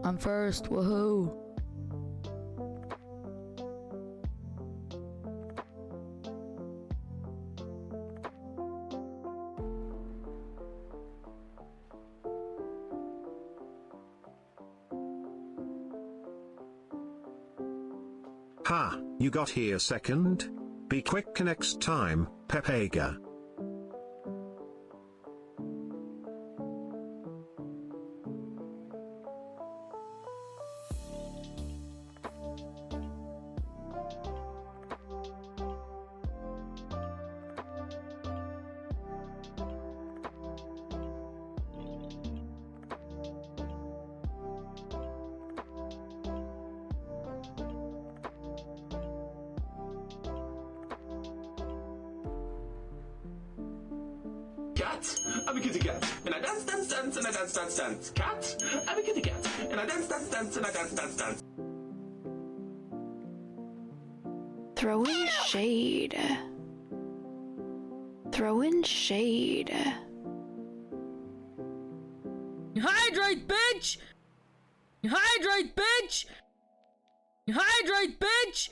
I'm first, woohoo! Ha, you got here second? Be quick next time, Pepega. Cat, I'm a kitty cat, and I dance, dance, dance, and I dance, dance, dance. Cat, I'm a kitty cat, and I dance, dance, dance, and I dance, dance, dance. Throwing shade. Throwing shade. Hydrate, bitch! Hydrate, bitch! Hydrate, bitch!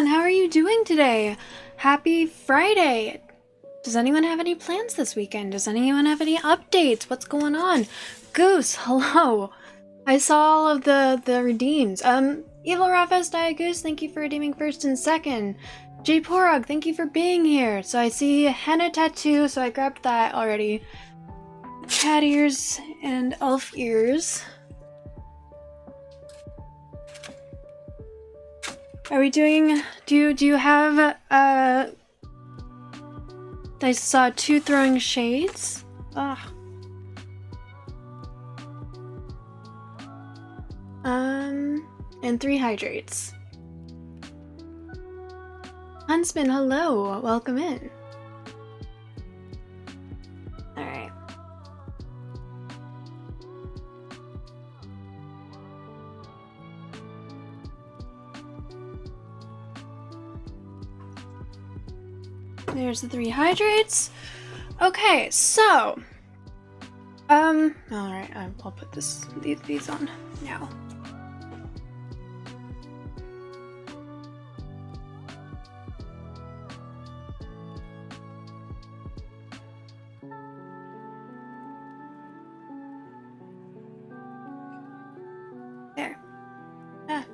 everyone. How are you doing today? Happy Friday. Does anyone have any plans this weekend? Does anyone have any updates? What's going on? Goose, hello. I saw all of the redeems. Evil Rawfest Goose, thank you for redeeming first and second. J Porog, thank you for being here. So I see henna tattoo, so I grabbed that already. Cat ears and elf ears. Are we doing, do you have, I saw 2 throwing shades. Ugh. And 3 hydrates. Huntsman, hello, welcome in. Alright. There's the 3 hydrates. Okay, so alright, I'll put these on now. There. Ah.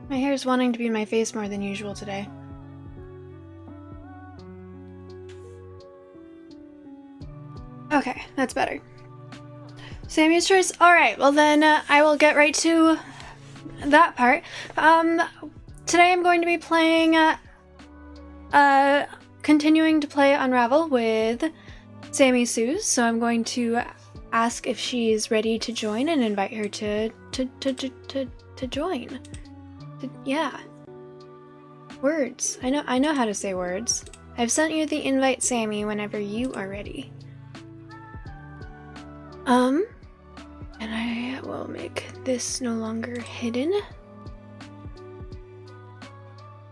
My hair's wanting to be in my face more than usual today. Okay, that's better. Sammy's choice? Alright, well then I will get right to that part. Today I'm going to be playing, continuing to play Unravel with Sammy Suze, so I'm going to ask if she's ready to join and invite her to join. Yeah. Words. I know how to say words. I've sent you the invite, Sammy, whenever you are ready. And I will make this no longer hidden.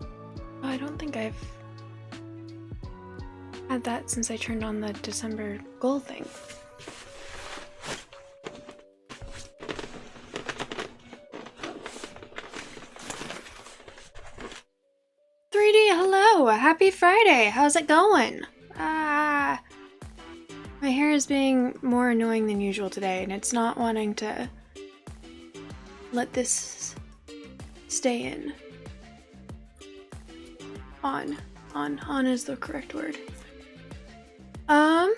Oh, I don't think I've had that since I turned on the December goal thing. Hello, happy Friday. How's it going? My hair is being more annoying than usual today, and it's not wanting to let this stay in. On is the correct word. There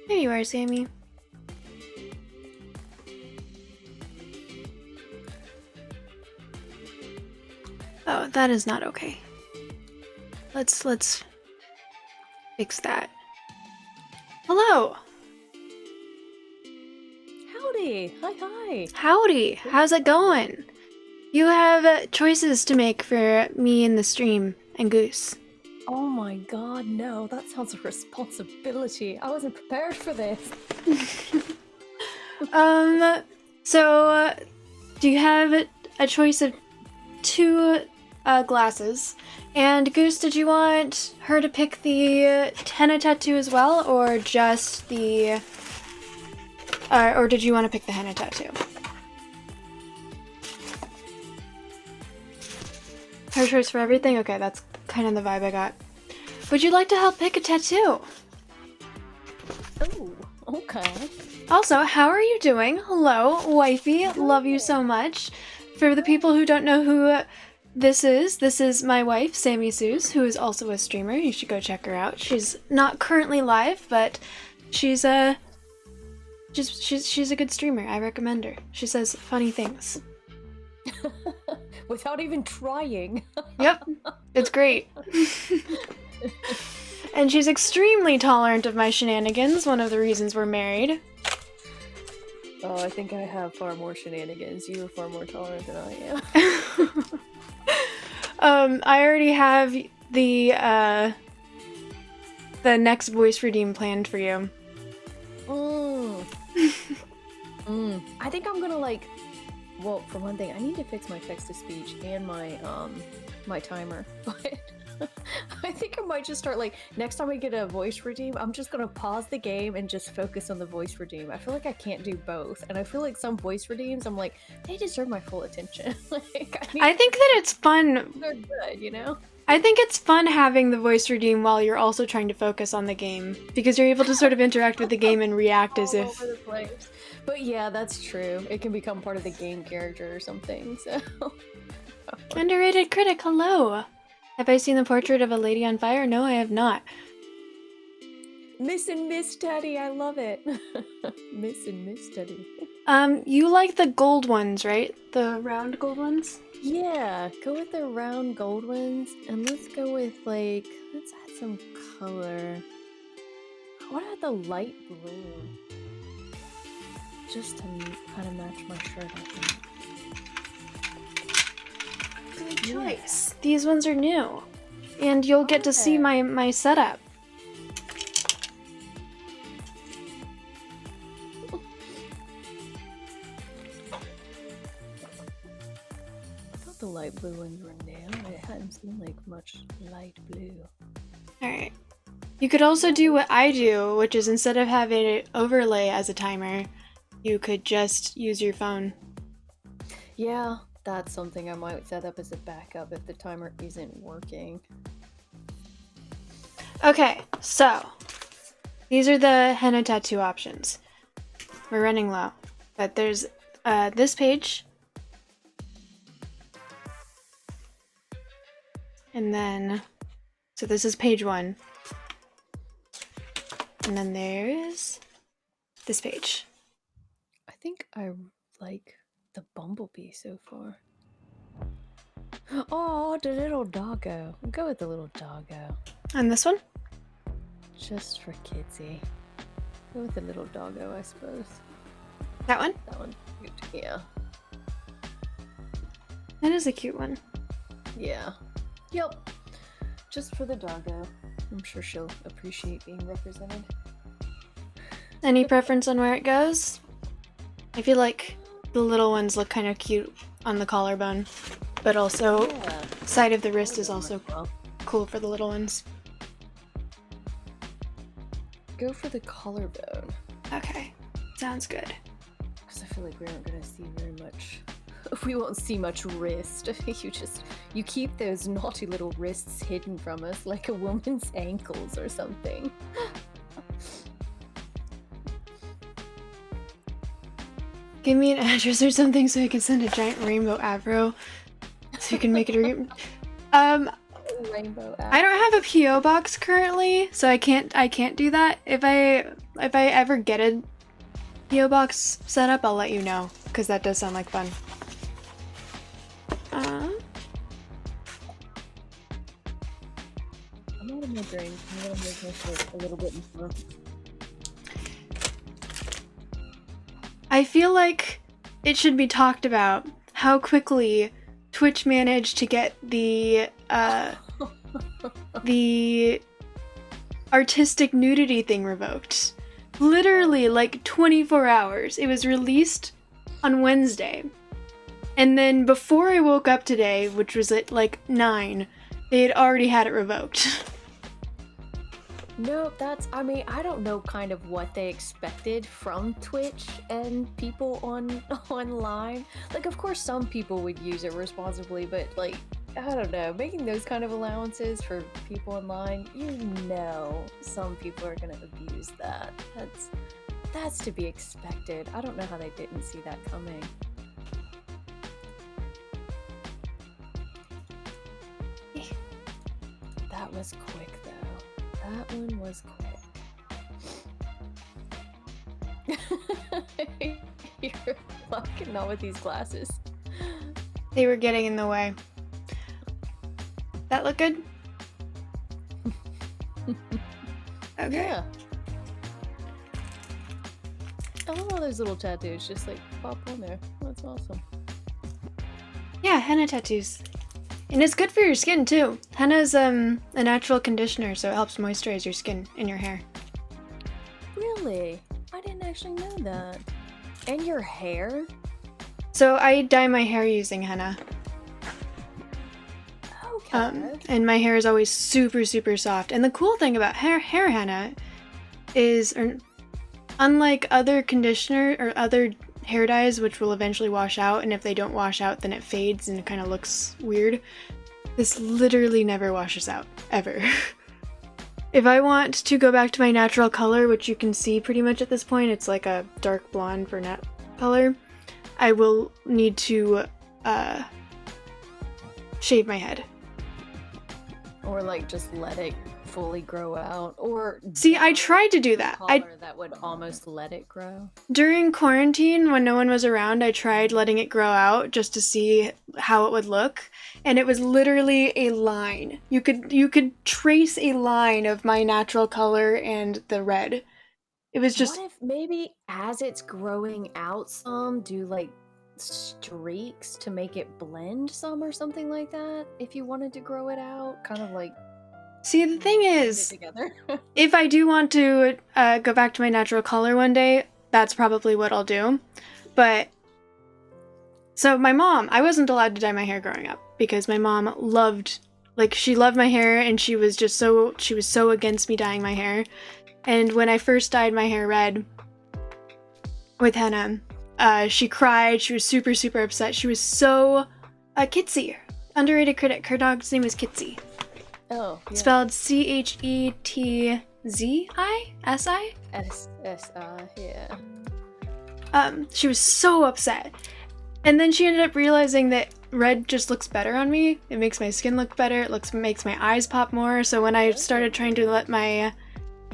you are, Sammy. Oh, that is not okay. Let's fix that. Hello! Howdy! Hi! Howdy! How's it going? You have choices to make for me in the stream and Goose. Oh my god, no, that sounds a responsibility. I wasn't prepared for this. So, do you have a choice of 2 glasses? And Goose, did you want her to pick the henna tattoo as well, or just the... or did you want to pick the henna tattoo? Her choice for everything? Okay, that's kind of the vibe I got. Would you like to help pick a tattoo? Oh, okay. Also, how are you doing? Hello, Wifey. Love you so much. For the people who don't know who this is my wife, Sammy Suze, who is also a streamer. You should go check her out. She's not currently live, but she's a good streamer. I recommend her. She says funny things. Without even trying. Yep, it's great. And she's extremely tolerant of my shenanigans, one of the reasons we're married. Oh, I think I have far more shenanigans. You are far more tolerant than I am. I already have the next voice redeem planned for you. I think I'm gonna well, for one thing, I need to fix my text-to-speech and my my timer, but think I might just start like next time I get a voice redeem, I'm just gonna pause the game and just focus on the voice redeem. I feel like I can't do both, and I feel like some voice redeems, I'm like, they deserve my full attention. Like, I think that it's fun. they're good, you know. I think it's fun having the voice redeem while you're also trying to focus on the game, because you're able to sort of interact with the game and react as All if. over the place. But yeah, that's true. It can become part of the game character or something. So Underrated critic, hello! Have I seen the portrait of a lady on fire? No, I have not. Miss and Miss Teddy, I love it. Miss and Miss Teddy. You like the gold ones, right? The round gold ones? Yeah, go with the round gold ones, and let's go with like, let's add some color. What about the light blue? Just to kind of match my shirt, I think. Good choice. These ones are new. And you'll get to see my setup. I thought the light blue ones were new. It hadn't seemed like much light blue. Alright. You could also do what I do, which is instead of having it overlay as a timer, you could just use your phone. Yeah, that's something I might set up as a backup if the timer isn't working. Okay, so these are the henna tattoo options. We're running low, but there's this page, and then so this is page 1, and then there's this page. I think I like the bumblebee so far. Oh, the little doggo. I'll go with the little doggo. And this one? Just for kidsy. Go with the little doggo, I suppose. That one? That one's cute. Yeah. That is a cute one. Yeah. Yep. Just for the doggo. I'm sure she'll appreciate being represented. Any preference on where it goes? I feel like the little ones look kind of cute on the collarbone, but also Yeah. side of the wrist is also Well, cool for the little ones. go for the collarbone. Okay, sounds good. Because I feel like we aren't going to see very much. We won't see much wrist. You keep those naughty little wrists hidden from us like a woman's ankles or something. Give me an address or something so I can send a giant rainbow afro so you can make it a Rainbow I don't have a PO box currently, so I can't do that. If I ever get a PO box set up, I'll let you know, because that does sound like fun. I'm out of my brain. I'm gonna make myself a little bit more. I feel like it should be talked about how quickly Twitch managed to get the artistic nudity thing revoked. Literally like 24 hours. It was released on Wednesday. And then before I woke up today, which was at like 9, they had already had it revoked. No, I mean, I don't know kind of what they expected from Twitch and people online. Like, of course, some people would use it responsibly, but like, I don't know, making those kind of allowances for people online, you know, some people are gonna abuse that. That's to be expected. I don't know how they didn't see that coming. That was quick, though. That one was quick. You're fucking not with these glasses. They were getting in the way. That look good? Okay. Yeah. I love all those little tattoos just like pop on there. That's awesome. Yeah, henna tattoos. And it's good for your skin too. Henna's a natural conditioner, so it helps moisturize your skin and your hair. Really? I didn't actually know that. And your hair? So I dye my hair using henna. And my hair is always super, super soft. And the cool thing about hair henna is, unlike other conditioner or other hair dyes, which will eventually wash out, and if they don't wash out, then it fades and it kind of looks weird. This literally never washes out, ever. If I want to go back to my natural color, which you can see pretty much at this point, it's like a dark blonde brunette color, I will need to shave my head. Or like just let it fully grow out, or See, I tried to do that. color that would almost let it grow. During quarantine, when no one was around, I tried letting it grow out just to see how it would look, and it was literally a line. You could trace a line of my natural color and the red. It was just What if maybe as it's growing out some, do like streaks to make it blend some or something like that? If you wanted to grow it out, kind of like See, the thing blend it is, together. if I do want to go back to my natural color one day, that's probably what I'll do. But so my mom, I wasn't allowed to dye my hair growing up because my mom she loved my hair, and she was so against me dyeing my hair. And when I first dyed my hair red with henna, she cried. She was super, super upset. She was so Kitsy, underrated critic. Her dog's name is Kitsy. Oh, yeah. Spelled Chetzi Si. Yeah. She was so upset. And then she ended up realizing that red just looks better on me. It makes my skin look better. It makes my eyes pop more. So when I started trying to let my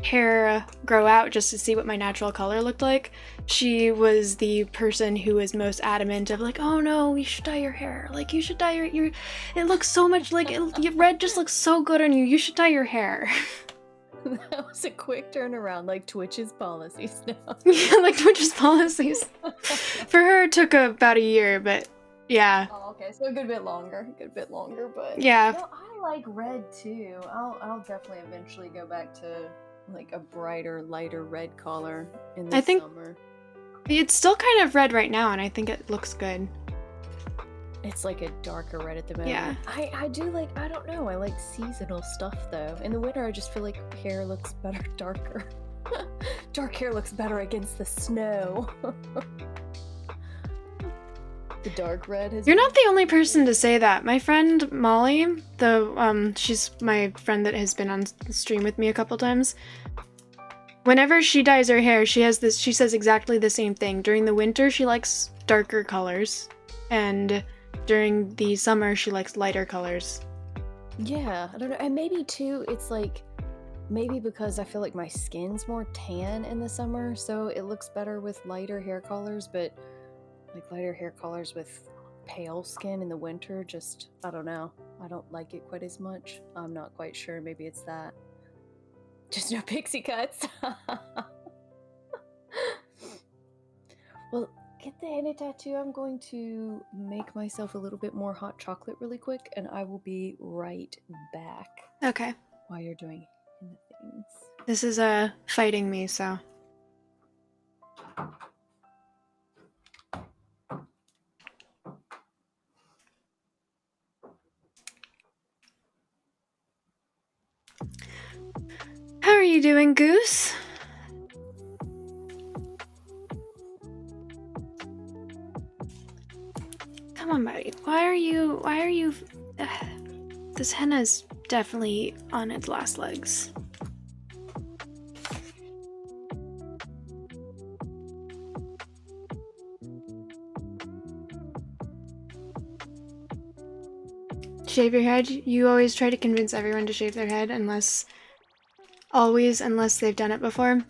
hair grow out just to see what my natural color looked like, she was the person who was most adamant of like, oh no, you should dye your hair. Like, you should dye your it looks so much like red just looks so good on you. You should dye your hair. That was a quick turnaround, like Twitch's policies now. Yeah, like Twitch's policies. For her, it took about a year, but yeah. Oh, okay, so a good bit longer, but Yeah. no, I like red too. I'll definitely eventually go back to like a brighter, lighter red color in the I think- summer. It's still kind of red right now, and I think it looks good. It's like a darker red at the moment. Yeah. I do like, I don't know, I like seasonal stuff though. In the winter, I just feel like hair looks better darker. Dark hair looks better against the snow. The dark red has You're not the only person to say that. My friend Molly, she's my friend that has been on the stream with me a couple times. Whenever she dyes her hair, she says exactly the same thing. During the winter, she likes darker colors, and during the summer, she likes lighter colors. Yeah, I don't know. And maybe too, it's like, maybe because I feel like my skin's more tan in the summer, so it looks better with lighter hair colors, but like lighter hair colors with pale skin in the winter, just, I don't know. I don't like it quite as much. I'm not quite sure. Maybe it's that. Just no pixie cuts. Well, get the henna tattoo. I'm going to make myself a little bit more hot chocolate really quick, and I will be right back Okay. while you're doing henna things. This is fighting me, so. How are you doing, Goose? Come on, buddy. Why are you... This henna's definitely on its last legs. Shave your head? You always try to convince everyone to shave their head unless they've done it before.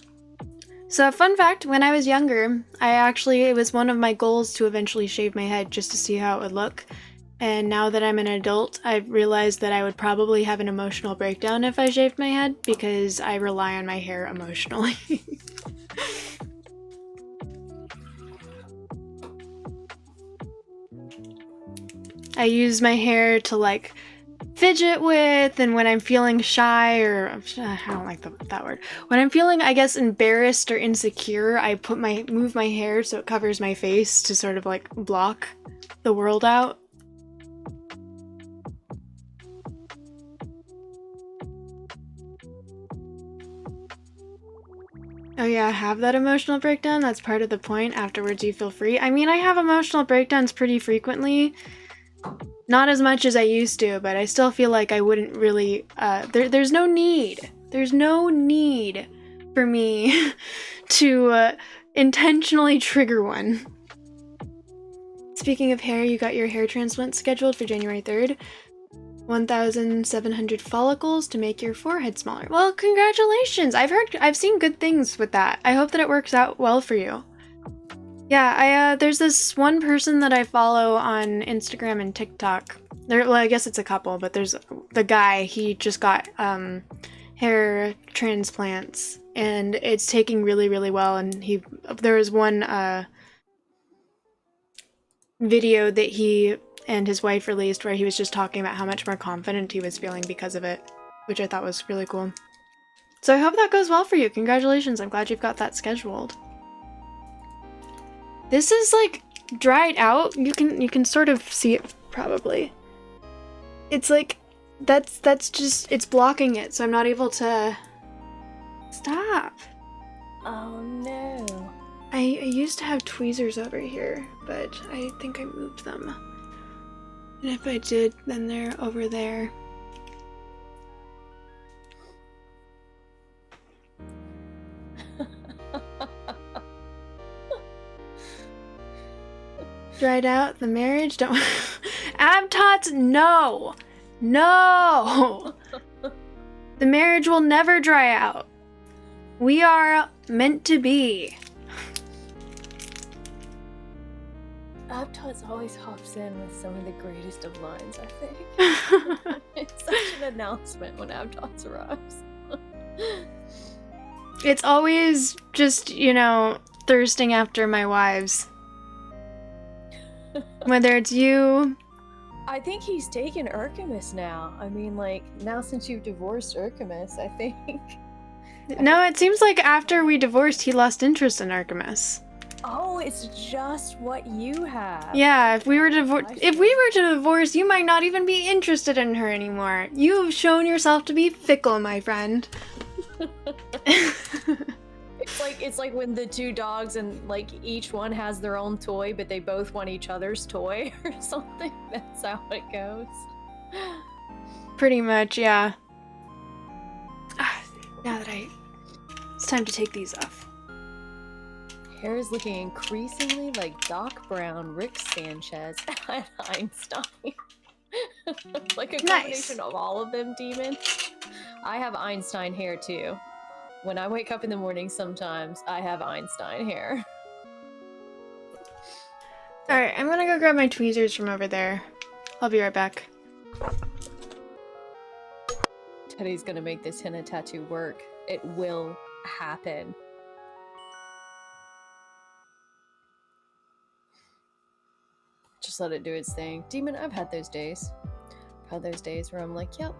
So, fun fact, when I was younger, it was one of my goals to eventually shave my head just to see how it would look. And now that I'm an adult, I've realized that I would probably have an emotional breakdown if I shaved my head because I rely on my hair emotionally. I use my hair to like fidget with, and when I'm feeling shy, or I don't like that word. When I'm feeling, I guess, embarrassed or insecure, I move my hair so it covers my face to sort of like block the world out. Oh yeah, have that emotional breakdown. That's part of the point. Afterwards, you feel free. I mean, I have emotional breakdowns pretty frequently. Not as much as I used to, but I still feel like I wouldn't really... there's no need. There's no need for me to intentionally trigger one. Speaking of hair, you got your hair transplant scheduled for January 3rd. 1,700 follicles to make your forehead smaller. Well, congratulations! I've seen good things with that. I hope that it works out well for you. Yeah, there's this one person that I follow on Instagram and TikTok. Well, I guess it's a couple, but there's the guy, he just got hair transplants, and it's taking really, really well, and there was one video that he and his wife released where he was just talking about how much more confident he was feeling because of it, which I thought was really cool. So I hope that goes well for you. Congratulations, I'm glad you've got that scheduled. This is like dried out. You can sort of see it probably. It's like that's just, it's blocking it, so I'm not able to stop. Oh no. I used to have tweezers over here, but I think I moved them. And if I did, then they're over there. Dried out the marriage? Don't. Abtots, no! No! The marriage will never dry out. We are meant to be. Abtots always hops in with some of the greatest of lines, I think. It's such an announcement when Abtots arrives. It's always just, thirsting after my wives. Whether it's you... I think he's taken Urkamus now. I mean, now since you've divorced Urkamus, I think... No, it seems like after we divorced, he lost interest in Artemis. Oh, it's just what you have. Yeah, if we were to divorce, you might not even be interested in her anymore. You've shown yourself to be fickle, my friend. It's like when the two dogs and each one has their own toy, but they both want each other's toy or something. That's how it goes. Pretty much, yeah. Now that it's time to take these off. Hair is looking increasingly like Doc Brown, Rick Sanchez, and Einstein. Like a combination of all of them demons. I have Einstein hair too. When I wake up in the morning sometimes, I have Einstein hair. Alright, I'm gonna go grab my tweezers from over there. I'll be right back. Teddy's gonna make this henna tattoo work. It will happen. Just let it do its thing. Demon, I've had those days. I've had those days where I'm like, yep.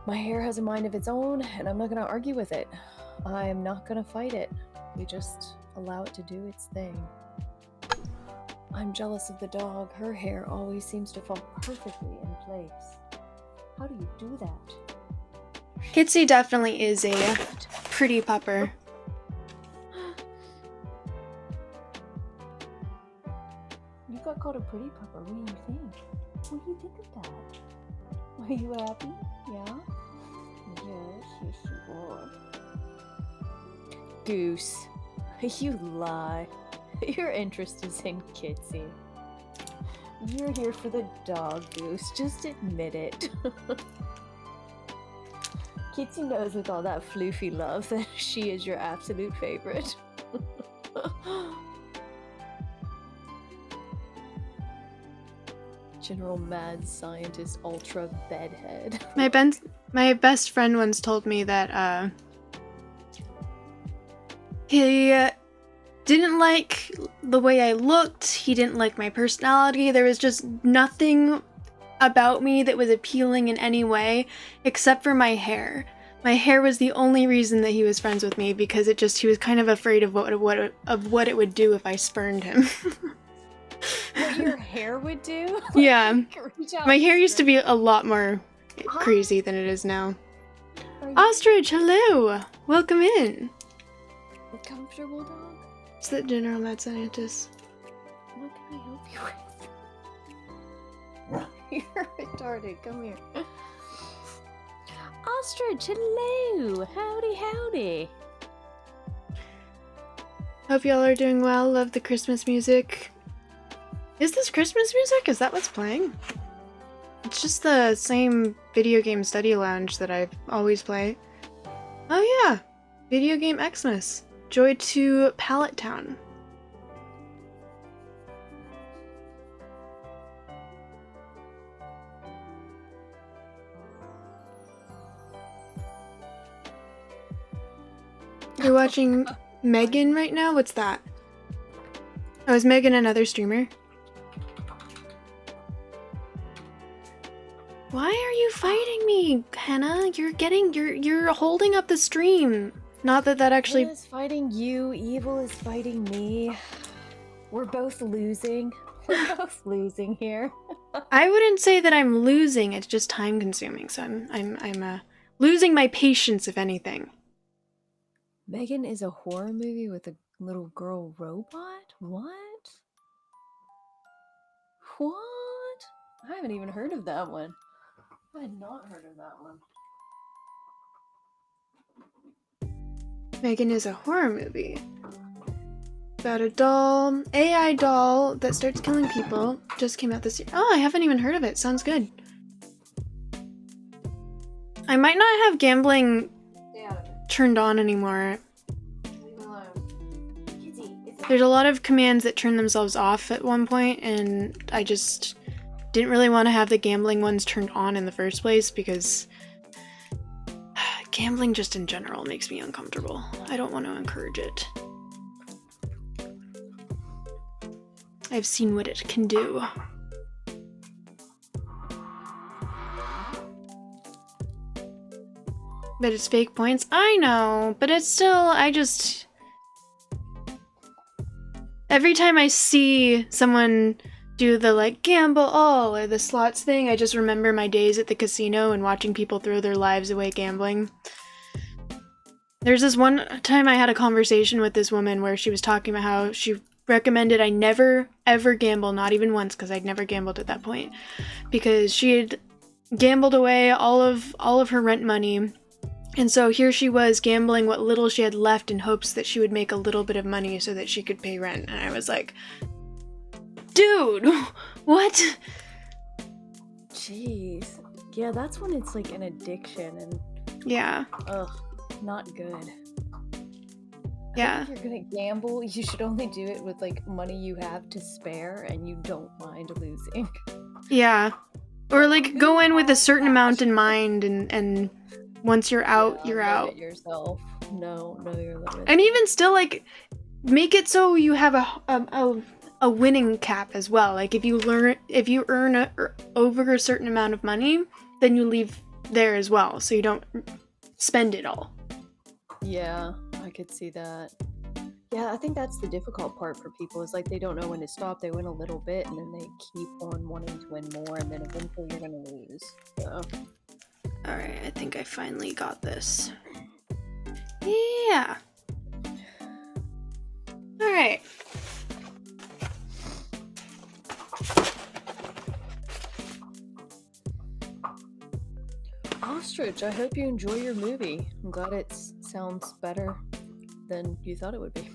My hair has a mind of its own, and I'm not gonna argue with it. I'm not gonna fight it. We just allow it to do its thing. I'm jealous of the dog. Her hair always seems to fall perfectly in place. How do you do that? Kitsy definitely is a pretty pupper. You got called a pretty pupper. What do you think? What do you think of that? Are you happy? Yeah? Yes, you are. Goose. You lie. Your interest is in Kitsy. You're here for the dog, Goose. Just admit it. Kitsy knows with all that floofy love that she is your absolute favorite. General Mad Scientist Ultra Bedhead. My best friend once told me that he didn't like the way I looked, he didn't like my personality, there was just nothing about me that was appealing in any way except for my hair. My hair was the only reason that he was friends with me, because he was kind of afraid of what it would do if I spurned him. What your hair would do? Yeah. My hair used to be a lot more crazy than it is now. Ostrich, hello! Welcome in. Comfortable dog? It's the general med scientist. What can I help you with? You're retarded. Come here. Ostrich, hello! Howdy, howdy! Hope y'all are doing well. Love the Christmas music. Is this Christmas music? Is that what's playing? It's just the same video game study lounge that I always play. Oh yeah! Video game Xmas. Joy to Pallet Town. You're watching Megan right now? What's that? Oh, is Megan another streamer? Why are you fighting me, Hannah? You're holding up the stream. Not that actually... Good is fighting you, evil is fighting me. We're both losing. We're both losing here. I wouldn't say that I'm losing, it's just time consuming, so I'm losing my patience, if anything. Megan is a horror movie with a little girl robot? What? What? I haven't even heard of that one. I had not heard of that one. Megan is a horror movie. About a doll, AI doll that starts killing people. Just came out this year. Oh, I haven't even heard of it. Sounds good. I might not have gambling turned on anymore. Leave it alone. Kitty, There's a lot of commands that turn themselves off at one point, and I just didn't really want to have the gambling ones turned on in the first place because gambling just in general makes me uncomfortable. I don't want to encourage it. I've seen what it can do. But it's fake points? I know, but it's still, every time I see someone do the, like, gamble all or the slots thing, I just remember my days at the casino and watching people throw their lives away gambling. There's this one time I had a conversation with this woman where she was talking about how she recommended I never, ever gamble, not even once, because I'd never gambled at that point, because she had gambled away all of her rent money. And so here she was gambling what little she had left in hopes that she would make a little bit of money so that she could pay rent. And I was like, dude, what? jeez. Yeah, that's when it's like an addiction and Yeah. ugh, not good. Yeah. If you're gonna gamble, you should only do it with like money you have to spare and you don't mind losing. Yeah. Or like go in with a certain amount in mind and once you're out, Yeah, you're limit out. yourself. Know your limits. And even still, like, make it so you have a winning cap as well. Like if you earn over a certain amount of money, then you leave there as well, so you don't spend it all. Yeah, I could see that. Yeah, I think that's the difficult part for people is like they don't know when to stop. They win a little bit and then they keep on wanting to win more and then eventually you're gonna lose. So Alright, I think I finally got this. Yeah. Alright. Ostrich, I hope you enjoy your movie. I'm glad it sounds better than you thought it would be.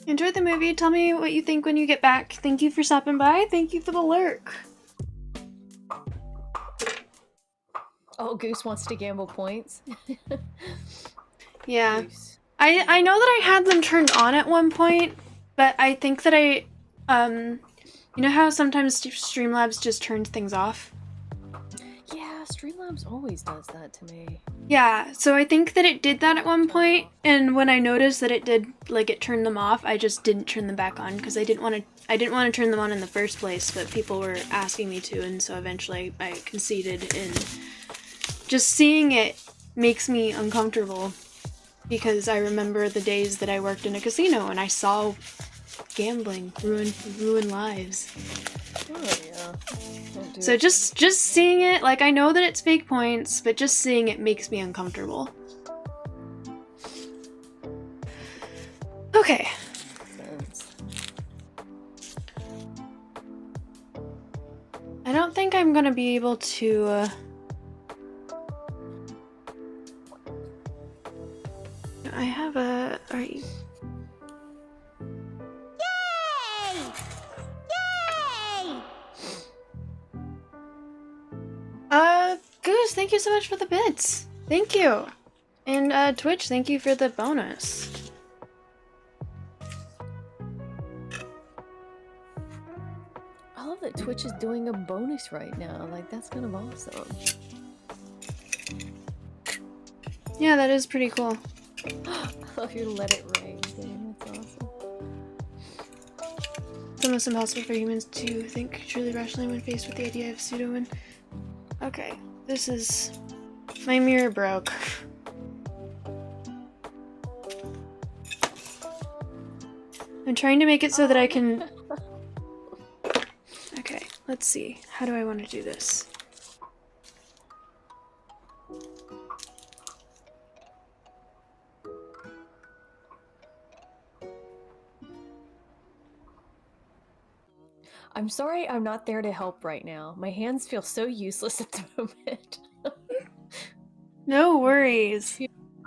Enjoy the movie. Tell me what you think when you get back. Thank you for stopping by. Thank you for the lurk. Oh, Goose wants to gamble points. Yeah. Goose. I know that I had them turned on at one point, but I think that you know how sometimes Streamlabs just turns things off? Yeah, Streamlabs always does that to me. Yeah, so I think that it did that at one point, and when I noticed that it did, like, it turned them off, I just didn't turn them back on, because I didn't want to turn them on in the first place, but people were asking me to, and so eventually I conceded, and just seeing it makes me uncomfortable, because I remember the days that I worked in a casino, and I saw gambling ruin lives. Oh yeah. Don't do So it. just seeing it, like, I know that it's fake points, but just seeing it makes me uncomfortable. Okay. Sense. I don't think I'm gonna be able to. I have a. Are you? Goose, thank you so much for the bits. Thank you. And Twitch, thank you for the bonus. I love that Twitch is doing a bonus right now. Like, that's kind of awesome. Yeah, that is pretty cool. I love your let it rain thing. That's awesome. It's almost impossible for humans to think truly rationally when faced with the idea of pseudo-win. Okay, this is... My mirror broke. I'm trying to make it so that I can... Okay, let's see. How do I want to do this? I'm sorry I'm not there to help right now. My hands feel so useless at the moment. No worries.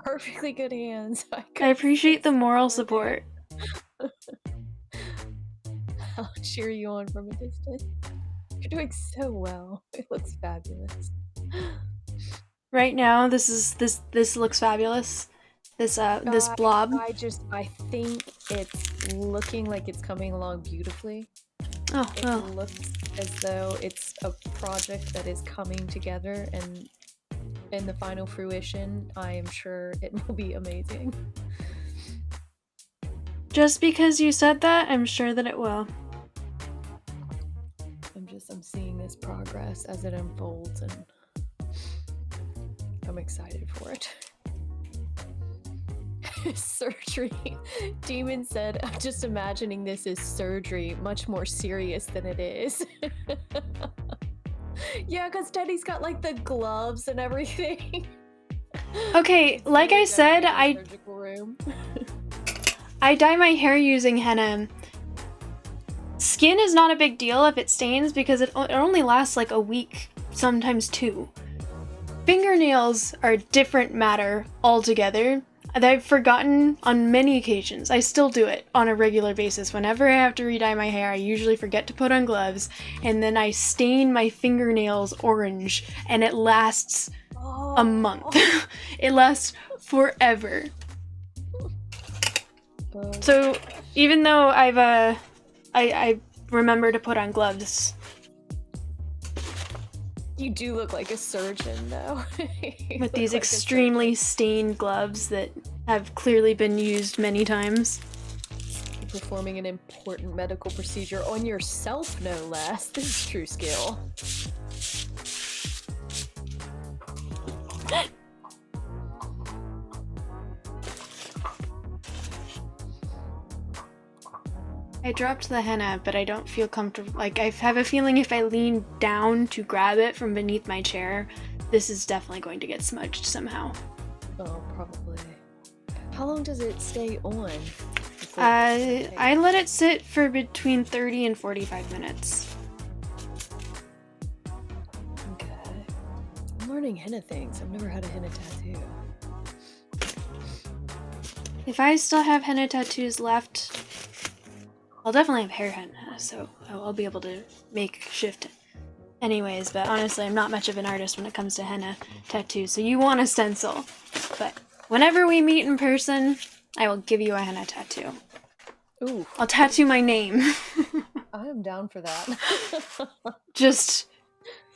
Perfectly good hands. I appreciate the moral support. I'll cheer you on from a distance. You're doing so well. It looks fabulous. Right now, this looks fabulous. This blob. I think it's looking like it's coming along beautifully. Oh, It well. looks as though it's a project that is coming together, and in the final fruition, I am sure it will be amazing. Just because you said that, I'm sure that it will. I'm seeing this progress as it unfolds, and I'm excited for it. Surgery. Demon said, I'm just imagining this as surgery, much more serious than it is. Yeah, because Teddy's got like the gloves and everything. Okay, like I said, surgical room. I dye my hair using henna. Skin is not a big deal if it stains because it only lasts like a week, sometimes 2. Fingernails are a different matter altogether. I've forgotten on many occasions. I still do it on a regular basis. Whenever I have to re-dye my hair, I usually forget to put on gloves, and then I stain my fingernails orange, and it lasts a month. It lasts forever. So even though I remember to put on gloves. You do look like a surgeon, though. With these extremely stained gloves that have clearly been used many times. You're performing an important medical procedure on yourself, no less. This is true skill. I dropped the henna, but I don't feel comfortable. Like, I have a feeling if I lean down to grab it from beneath my chair, this is definitely going to get smudged somehow. Oh, probably. How long does it stay on? I let it sit for between 30 and 45 minutes. Okay. I'm learning henna things. I've never had a henna tattoo. If I still have henna tattoos left, I'll definitely have hair henna, so I'll be able to make shift anyways, but honestly, I'm not much of an artist when it comes to henna tattoos, so you want a stencil. But whenever we meet in person, I will give you a henna tattoo. Ooh. I'll tattoo my name. I am down for that. Just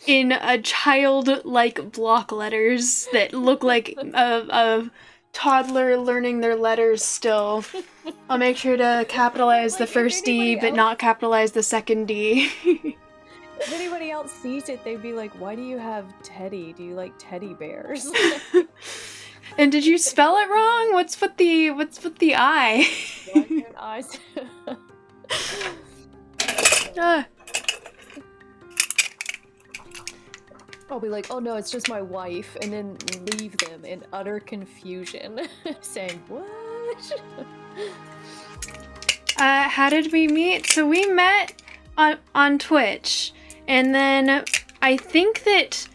in a childlike block letters that look like a toddler learning their letters still. I'll make sure to capitalize the first D, but not capitalize the second D. If anybody else sees it, they'd be like, why do you have Teddy? Do you like teddy bears? And did you spell it wrong? What's with the I? Eyes. I'll be like, oh no, it's just my wife, and then leave them in utter confusion, saying, what? How did we meet? So we met on Twitch, and then I think that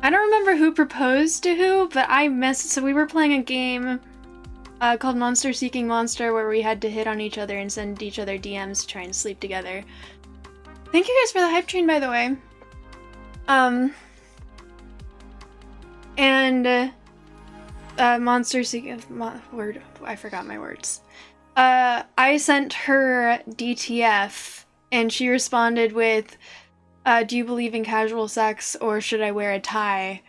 I don't remember who proposed to who, but so we were playing a game called Monster Seeking Monster, where we had to hit on each other and send each other DMs to try and sleep together. Thank you guys for the hype train, by the way. Monster Seeking I forgot my words. I sent her DTF, and she responded with, do you believe in casual sex, or should I wear a tie?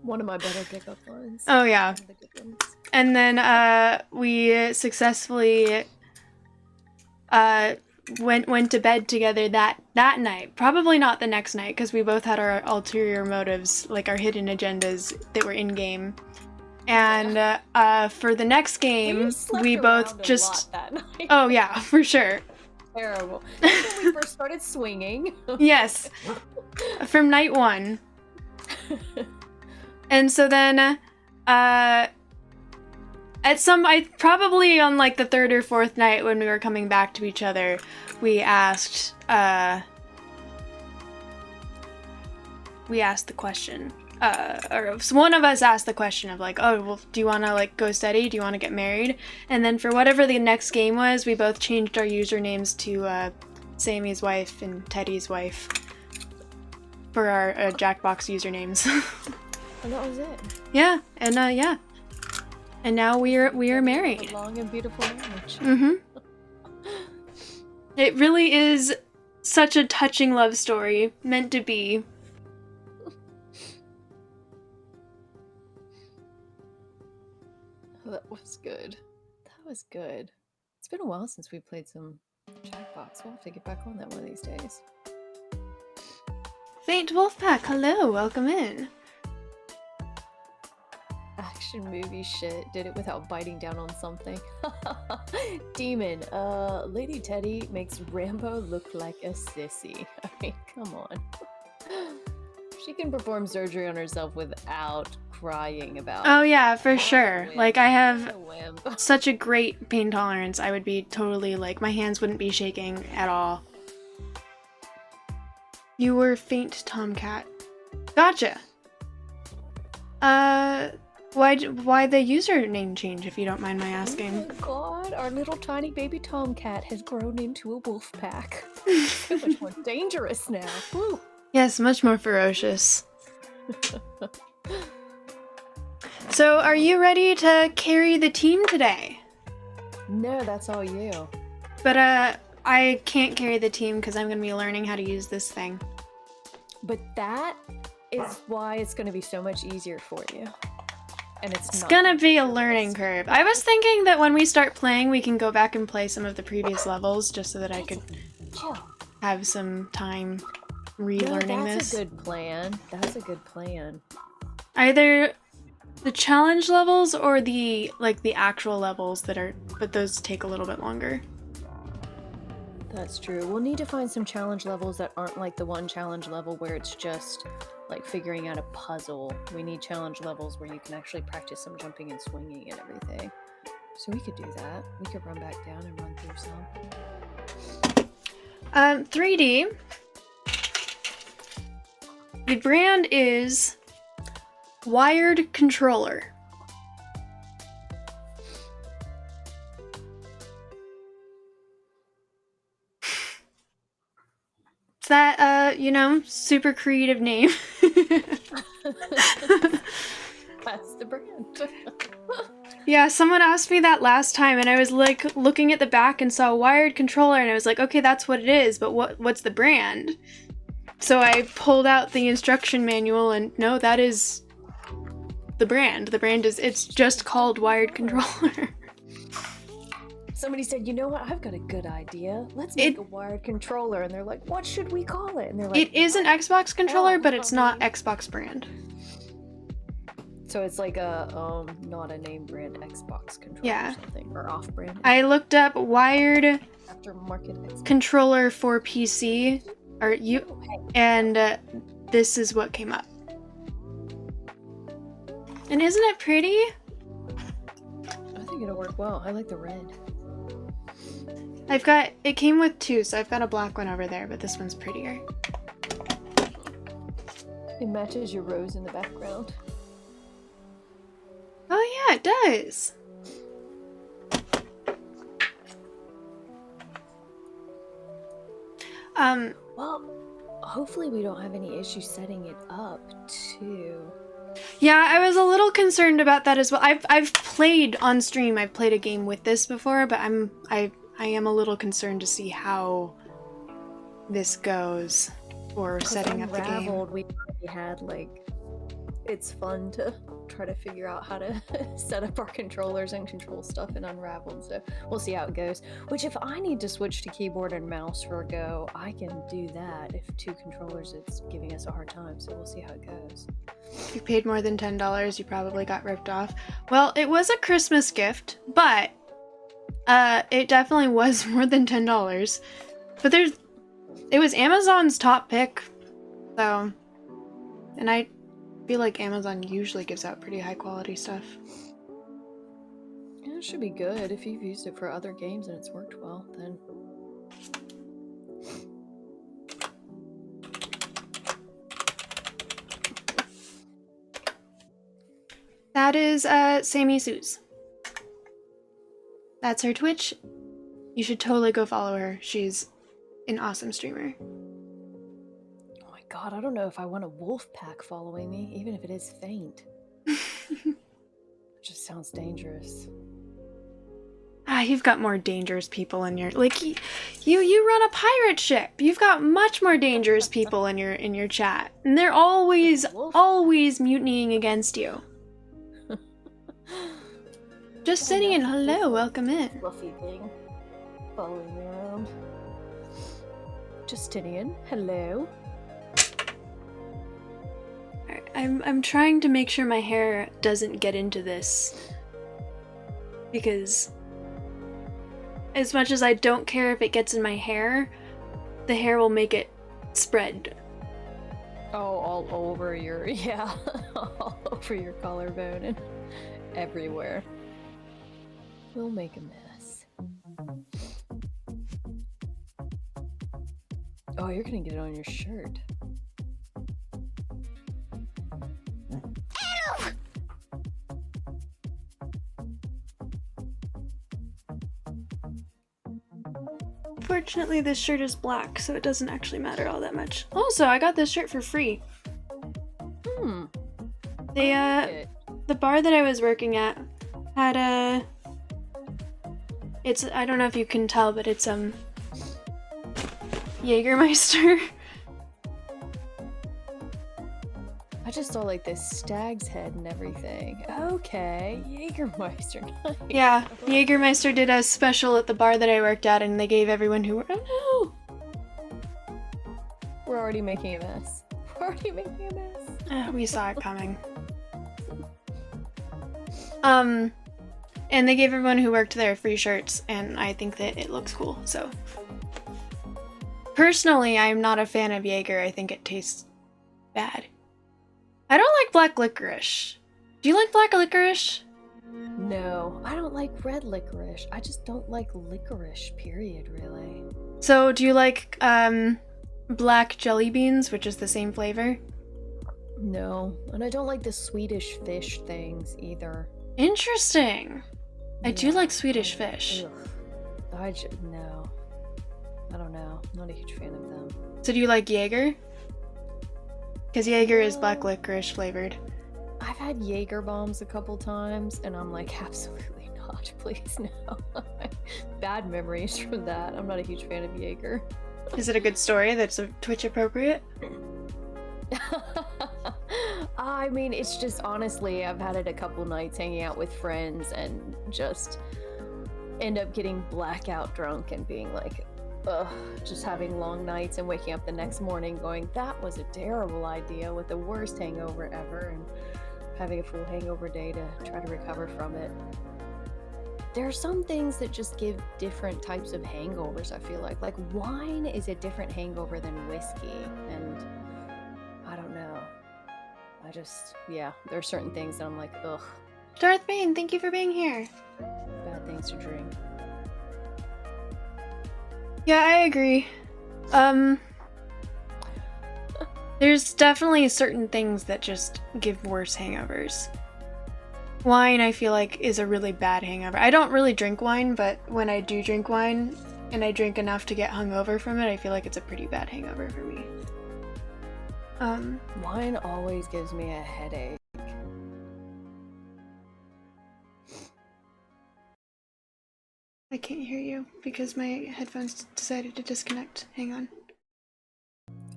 One of my better pickup lines. Oh, yeah. One of the good ones. And then, we successfully, went to bed together that night. Probably not the next night, because we both had our ulterior motives, like our hidden agendas that were in-game. And, for the next game, we both just... That night. Oh, yeah, for sure. Terrible. That's when we first started swinging. Yes. From night 1. And so then, probably on like the 3rd or 4th night when we were coming back to each other, we asked the question, or one of us asked the question of like, oh, well, do you want to like go steady? Do you want to get married? And then for whatever the next game was, we both changed our usernames to Sammy's wife and Teddy's wife for our Jackbox usernames. And that was it. Yeah, and yeah. And now we are married. A long and beautiful marriage. Mm-hmm. It really is such a touching love story, meant to be. That was good. That was good. It's been a while since we played some Jackbox. We'll have to get back on that one of these days. Faint Wolfpack, hello, welcome in. Action movie shit. Did it without biting down on something. Demon. Lady Teddy makes Rambo look like a sissy. I mean, come on. She can perform surgery on herself without crying about it. Oh yeah, for sure. Like, I have A wimp. such a great pain tolerance. I would be totally, like, my hands wouldn't be shaking at all. You were Faint Tomcat. Gotcha. Why the username change, if you don't mind my asking? Oh my god, our little tiny baby tomcat has grown into a wolf pack. So much more dangerous now. Woo. Yes, much more ferocious. So, are you ready to carry the team today? No, that's all you. But, I can't carry the team because I'm gonna be learning how to use this thing. But that is why it's going to be so much easier for you. And it's not Gonna be a learning curve. I was thinking that when we start playing, we can go back and play some of the previous levels just so that I could have some time relearning that's this. a good plan. That's a good plan. Either the challenge levels or the actual levels but those take a little bit longer. That's true. We'll need to find some challenge levels that aren't like the one challenge level where it's just like figuring out a puzzle. We need challenge levels where you can actually practice some jumping and swinging and everything. So we could do that. We could run back down and run through some. 3D. The brand is Wired Controller. Is that, super creative name? That's the brand. Yeah, someone asked me that last time, and I was like looking at the back and saw Wired Controller, and I was like, okay, that's what it is, but what's the brand? So I pulled out the instruction manual, and no, that is the brand. The brand it's just called Wired Controller. Somebody said, you know what, I've got a good idea. Let's make a wired controller. And they're like, what should we call it? And they're like, It is an Xbox controller, but it's not Xbox brand. So it's like a, not a name brand Xbox controller Yeah. or something, or off-brand. I looked up Wired Aftermarket Xbox. Controller for PC, and this is what came up. And isn't it pretty? I think think it'll work well. I like the red. It came with two, so I've got a black one over there, but this one's prettier. It matches your rose in the background. Oh yeah, it does. Well, hopefully we don't have any issues setting it up, too. Yeah, I was a little concerned about that as well. I've played on stream. I've played a game with this before, but I am a little concerned to see how this goes for setting up the game. Unraveled, we already had, like, it's fun to try to figure out how to set up our controllers and control stuff in Unraveled, so we'll see how it goes. Which, if I need to switch to keyboard and mouse for a go, I can do that. If two controllers, it's giving us a hard time, so we'll see how it goes. If you paid more than $10, you probably got ripped off. Well, it was a Christmas gift, but it definitely was more than $10. But it was Amazon's top pick, so, and I feel like Amazon usually gives out pretty high quality stuff. Yeah, it should be good. If you've used it for other games and it's worked well, then... That is Sammy Sue's. That's her Twitch. You should totally go follow her. She's an awesome streamer. Oh my god, I don't know if I want a wolf pack following me, even if it is faint. It just sounds dangerous. You've got more dangerous people in your you run a pirate ship. You've got much more dangerous people in your chat, and they're always mutinying against you. Just sitting in. Hello, welcome in. Fluffy thing following me around. Justinian, hello. I'm trying to make sure my hair doesn't get into this, because as much as I don't care if it gets in my hair, the hair will make it spread. Oh, all over your, yeah, all over your collarbone and everywhere. We'll make a mess. Oh, you're gonna get it on your shirt. Fortunately, this shirt is black, so it doesn't actually matter all that much. Also, I got this shirt for free. They, the bar that I was working at had a... I don't know if you can tell, but it's, Jägermeister. I just saw, like, this stag's head and everything. Okay, Jägermeister, nice. Yeah, Jägermeister did a special at the bar that I worked at, and they gave everyone who were... Oh no! We're already making a mess. We're already making a mess. We saw it coming. And they gave everyone who worked there free shirts, and I think that it looks cool, so. Personally, I'm not a fan of Jaeger. I think it tastes bad. I don't like black licorice. Do you like black licorice? No, I don't like red licorice. I just don't like licorice, period, really. So, do you like, black jelly beans, which is the same flavor? No, and I don't like the Swedish fish things either. Interesting. I do like Swedish fish. Ugh. No. I don't know. I'm not a huge fan of them. So do you like Jaeger? Because Jaeger is black licorice flavored. I've had Jaeger bombs a couple times, and I'm like, absolutely not. Please, no. Bad memories from that. I'm not a huge fan of Jaeger. Is it a good story that's Twitch appropriate? I mean, it's just, honestly, I've had it a couple nights hanging out with friends and just end up getting blackout drunk and being like, ugh, just having long nights and waking up the next morning going, that was a terrible idea, with the worst hangover ever, and having a full hangover day to try to recover from it. There are some things that just give different types of hangovers, I feel like. Like, wine is a different hangover than whiskey, and I don't know. Yeah, there are certain things that I'm like, ugh. Darth Bane, thank you for being here. things to drink. Yeah, I agree. There's definitely certain things that just give worse hangovers. Wine, I feel like, is a really bad hangover. I don't really drink wine, but when I do drink wine, and I drink enough to get hungover from it, I feel like it's a pretty bad hangover for me. Wine always gives me a headache. I can't hear you because my headphones decided to disconnect. Hang on.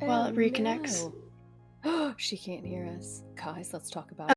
While it reconnects. No. She can't hear us. Guys, let's talk about